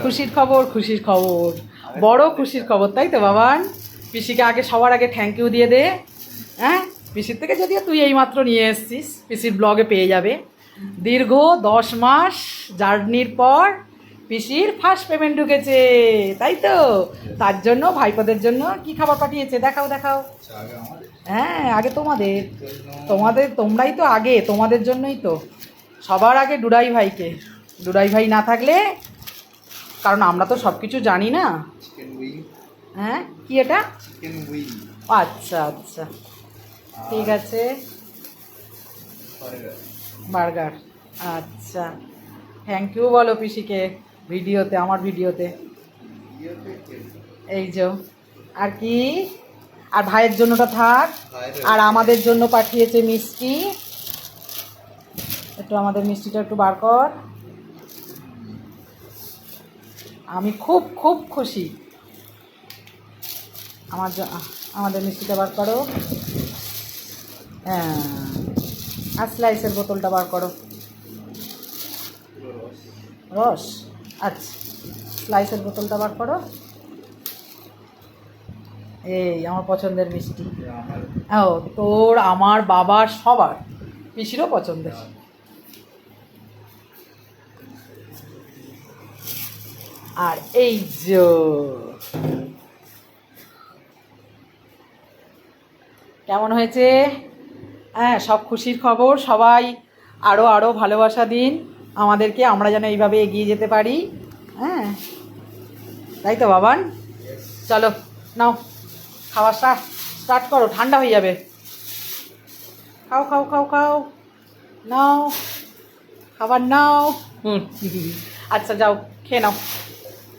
খুশির খবর, খুশির খবর, বড় খুশির খবর, তাই তো বাবান? পিসিকে আগে সবার আগে থ্যাংক ইউ দিয়ে দে। হ্যাঁ, পিসির থেকে যদিও তুই এইমাত্র নিয়ে এসছিস, পিসির ব্লগে পেয়ে যাবে। দীর্ঘ 10 মাস জার্নির পর পিসির ফার্স্ট পেমেন্ট ঢুকেছে, তাই তো? তার জন্য ভাইপোদের জন্য কি খাবার পাঠিয়েছে দেখাও দেখাও। হ্যাঁ, আগে তোমাদের, তোমরাই তো আগে, তোমাদের জন্যই তো সবার আগে ডুডাই ভাইকে। ডুডাই ভাই না থাকলে, কারণ আমরা তো সব কিছু জানি না। হ্যাঁ, কি এটা? আচ্ছা আচ্ছা, ঠিক আছে, বার্গার। আচ্ছা, থ্যাংক ইউ বলো পিসিকে ভিডিওতে, আমার ভিডিওতে। এই যে, আর কি? আর ভাইয়ের জন্যটা থাক। আর আমাদের জন্য পাঠিয়েছে মিষ্টি, একটু আমাদের মিষ্টিটা একটু বার কর। আমি খুব খুব খুশি। আমাদের মিষ্টিটা বার করো। হ্যাঁ, আর স্লাইসের বোতলটা বার করো। রস, আচ্ছা, স্লাইসের বোতলটা বার করো। এই আমার পছন্দের মিষ্টি। ও তোর, আমার, বাবার, সবার, পিসিরও পছন্দের। আর এই যে, কেমন হয়েছে? হ্যাঁ, সব খুশির খবর। সবাই আরও আরও ভালোবাসা দিন আমাদেরকে, আমরা যেন এইভাবে এগিয়ে যেতে পারি। হ্যাঁ, তাই তো বাবান? চলো নাও, খাওয়া স্টার্ট করো, ঠান্ডা হয়ে যাবে। খাও খাও খাও খাও, নাও খাবার নাও। আচ্ছা যাও, খেয়ে নাও।